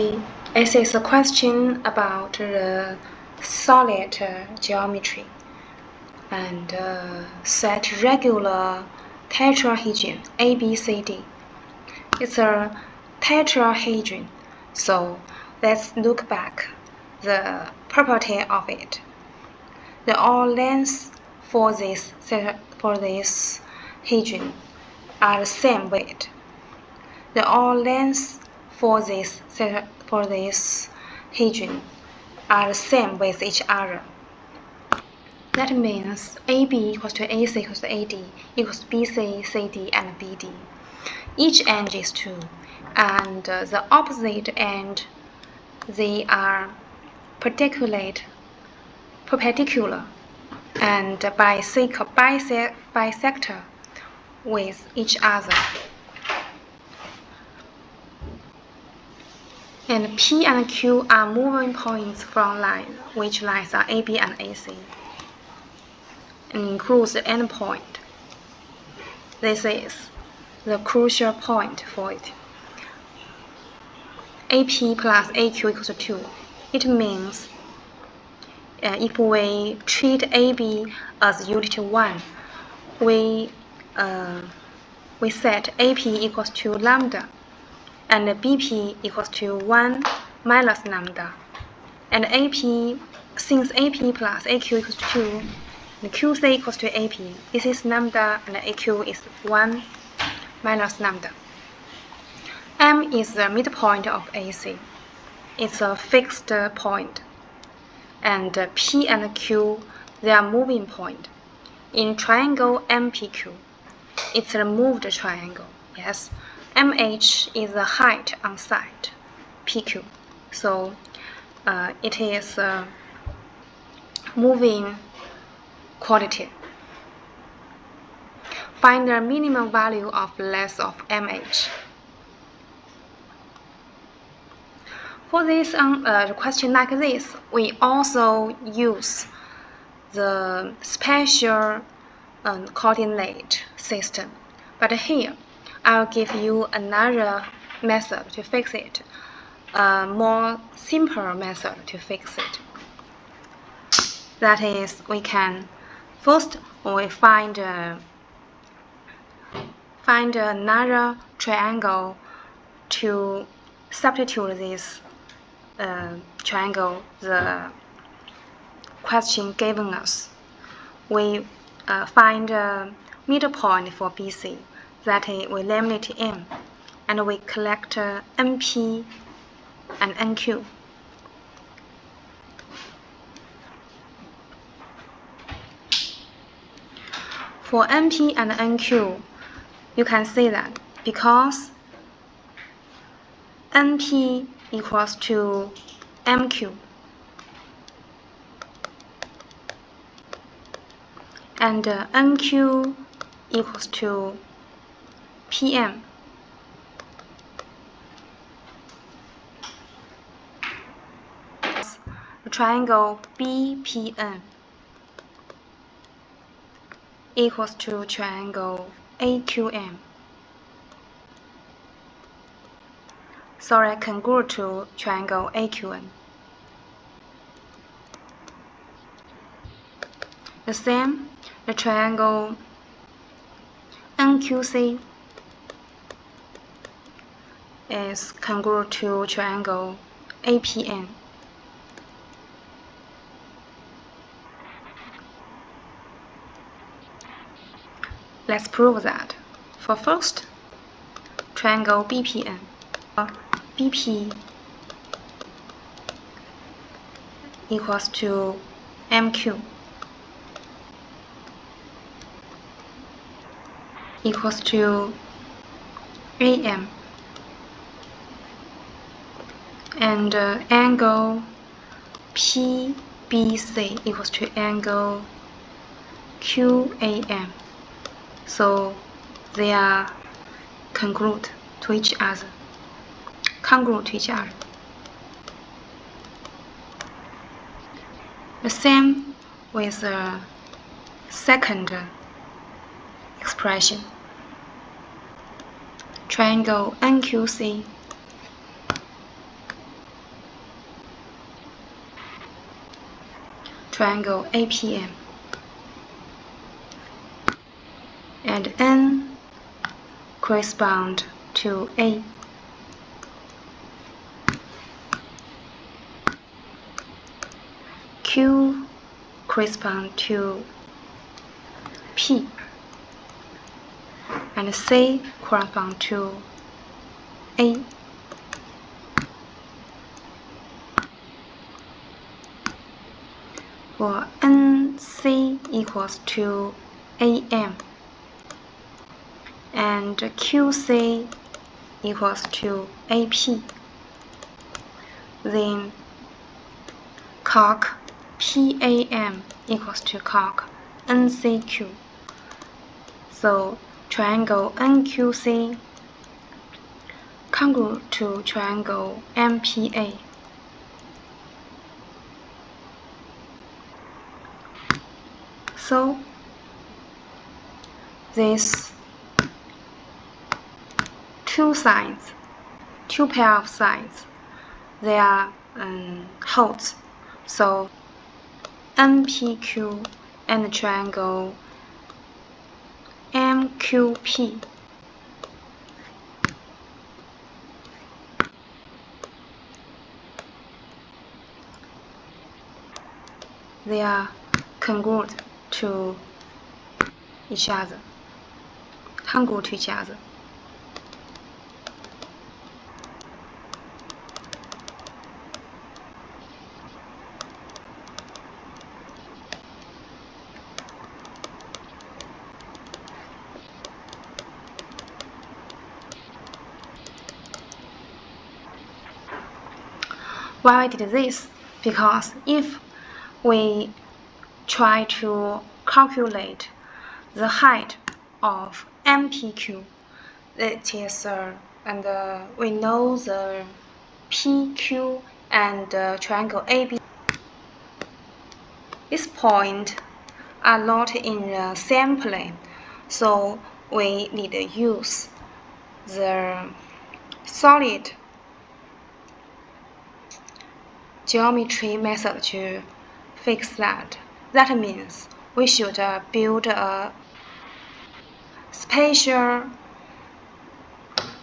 This is a question about the solid geometry and set regular tetrahedron ABCD. It's a tetrahedron, so let's look back the property of it. The all lengths for this hedron are the same weight. The all lengths for this hedron are the same with each other. That means AB equals to AC equals to AD equals to BC, CD, and BD. Each end is 2, and the opposite end, they are perpendicular and bisector with each other. And P and Q are moving points from lines, which lines are AB and AC, and includes the endpoint. This is the crucial point for it. AP plus AQ equals to 2. It means if we treat AB as unit 1, we set AP equals to lambda, and BP equals to 1 minus lambda. And AP, since AP plus AQ equals to 2, the QC equals to AP. This is lambda, and AQ is 1 minus lambda. M is the midpoint of AC. It's a fixed point. And P and Q, they are moving point. In triangle MPQ, it's a moved triangle. Yes, MH is the height on side PQ, so it is a moving quantity. Find the minimum value of length of MH. For this question like this, we also use the special coordinate system. But here, I'll give you another method to fix it, a more simple method to fix it. That is, we can first find another triangle to substitute this triangle the question given us. We find a middle point for BC, that is, we eliminate M, and we collect NP and NQ. For NP and NQ, you can see that because NP equals to MQ and NQ equals to PM, the triangle BPN equals to triangle AQM. Sorry, congruent to triangle AQN. The same, the triangle NQC is congruent to triangle APN. Let's prove that. For first, triangle BPN. BP equals to MQ equals to AM, and angle PBC equals to angle QAM. So they are congruent to each other. The same with the second expression. Triangle NQC triangle APM, and N correspond to A. Q correspond to P, and C correspond to A. For NC equals to AM and QC equals to AP, then cos PAM equals to cos NCQ. So triangle NQC congruent to triangle MPA. So these two pair of sides, they are holds. So NPQ and the triangle MQP they are congruent to each other. Why I did this? Because if we try to calculate the height of MPQ, it is and we know the PQ and triangle AB. This point are not in the same plane, so we need to use the solid geometry method to fix that. That means we should build a spatial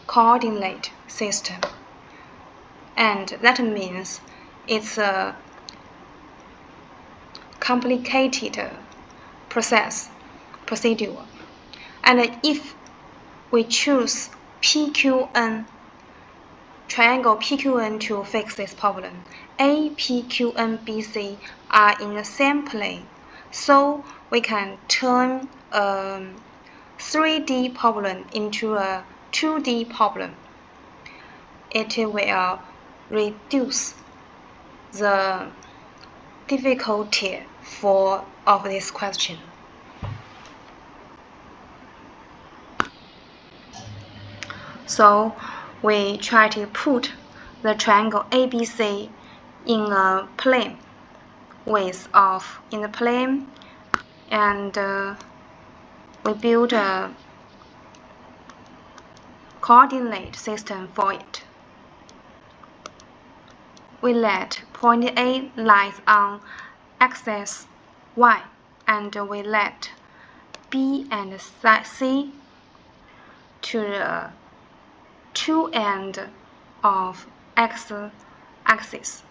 coordinate system, and that means it's a complicated procedure. And if we choose PQN, triangle PQN to fix this problem, APQNBC are in the same plane, so we can turn a 3D problem into a 2D problem. It will reduce the difficulty of this question. So we try to put the triangle ABC in a plane in the plane, and we build a coordinate system for it. We let point A lies on axis Y, and we let B and C to the two ends of x-axis.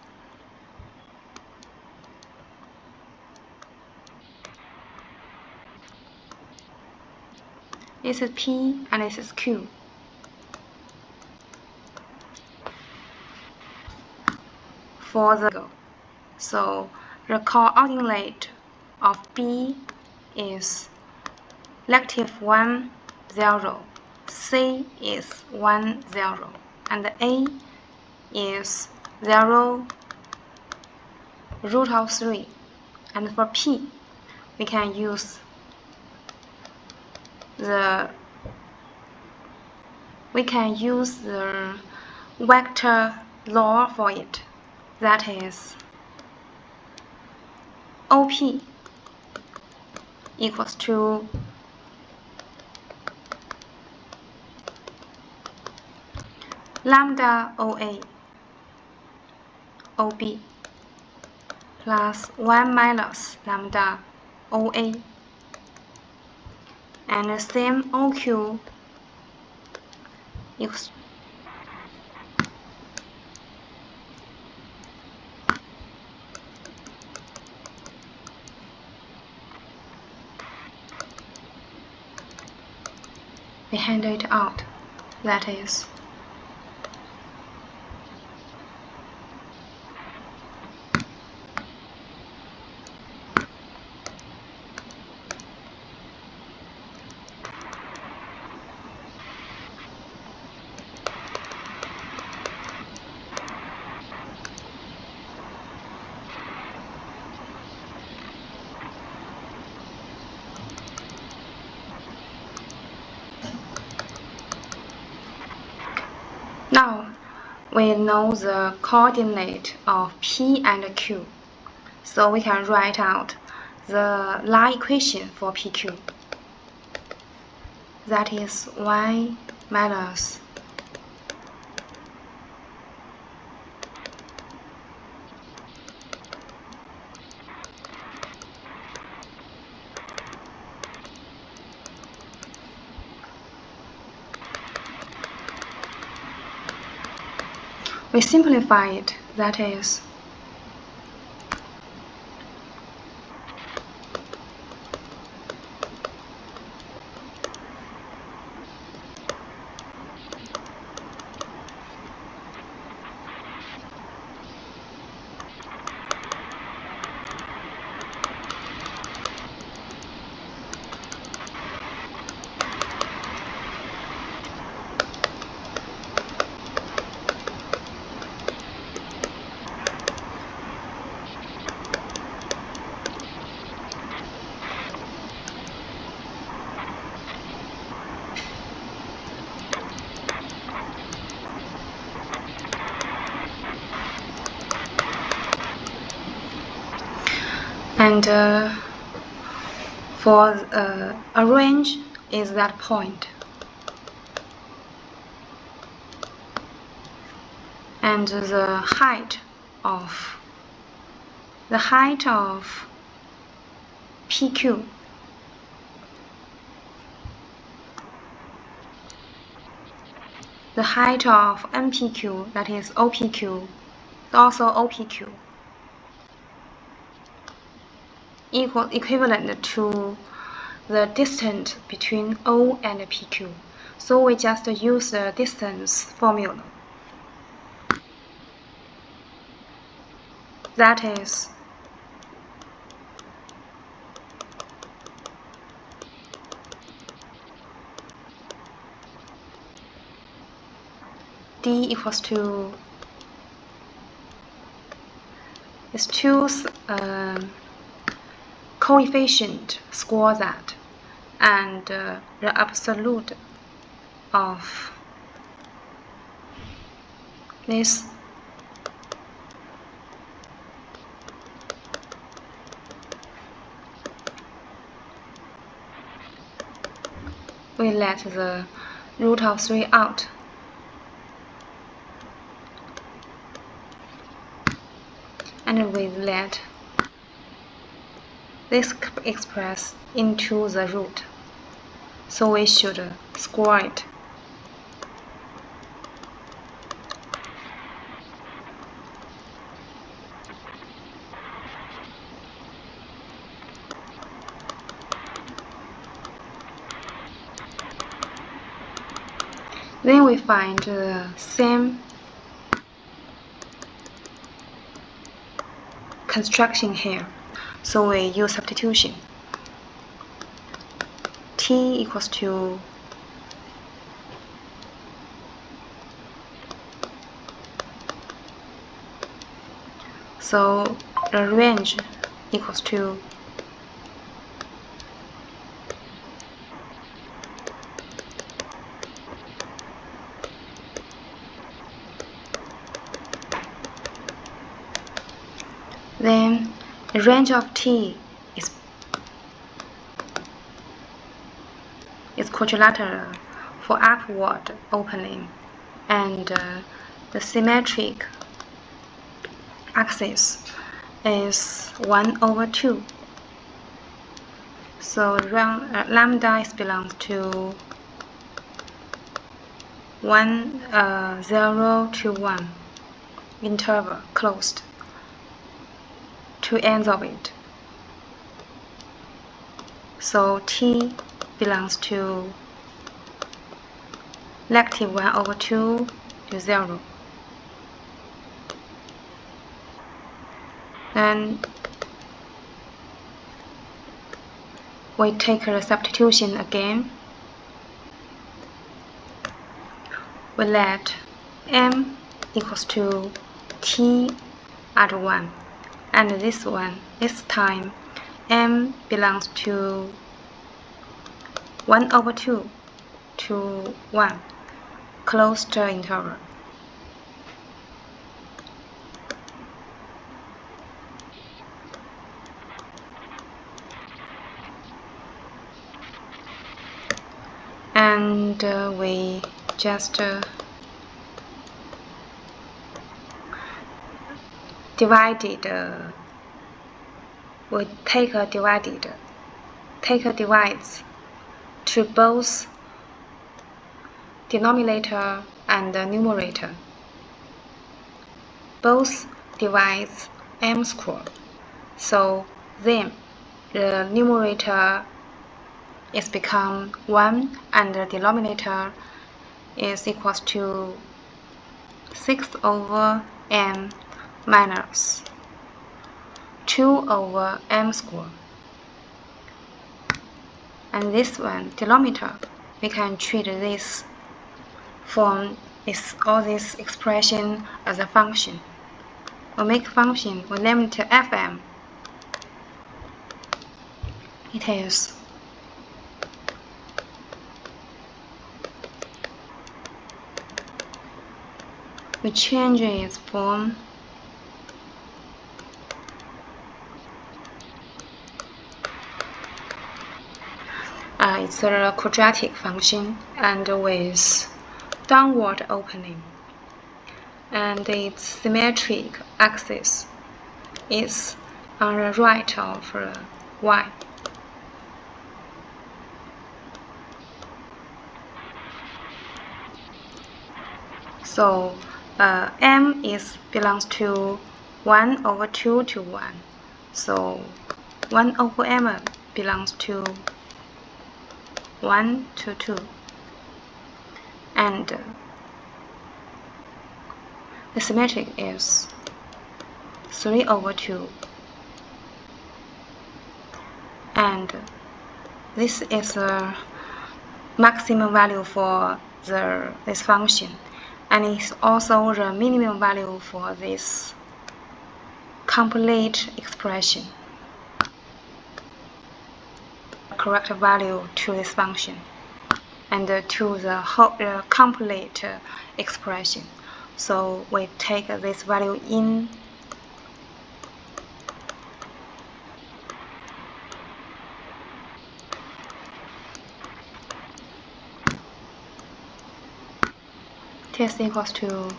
This is P and this is Q. For the so the coordinate of B is -1, 0, C is 1, 0, and A is 0, √3. And for P, we can use the vector law for it. That is OP equals to lambda OA OB plus 1 minus lambda OA, and the same OQ equals we handle it out, that is now we know the coordinate of P and Q, so we can write out the line equation for PQ. That is y minus we simplify it, that is and for a range is that point, and the height of PQ the height of NPQ, that is OPQ, is also OPQ, equivalent to the distance between O and PQ. So we just use the distance formula. That is D equals to choose coefficient, score that, and the absolute of this we let the root of 3 out. And we let this express into the root. So we should square it. Then we find the same construction here. So we use substitution. T equals to so the range equals to then the range of T is quadrilateral for upward opening, and the symmetric axis is 1 over 2. So lambda belongs to 0 to 1 interval closed to ends of it. So t belongs to negative 1 over 2 to 0. And we take the substitution again. We let m equals to t at 1, and this time m belongs to 1 over 2 to 1 closed interval. And we just we divides to both denominator and numerator. Both divides m squared. So then the numerator is become 1 and the denominator is equals to 6 over m minus 2 over m squared. And this one, denominator, we can treat this form, all this expression as a function. We make function, we name it fm. It is we change its form. It's a quadratic function and with downward opening, and its symmetric axis is on the right of y. So m belongs to 1 over 2 to 1. So 1 over m belongs to 1 to 2. And the symmetric is 3 over 2. And this is the maximum value for this function. And it's also the minimum value for this complete expression. Correct value to this function and to the whole complete expression. So we take this value in. Test equals to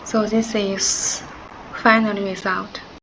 so this is final result.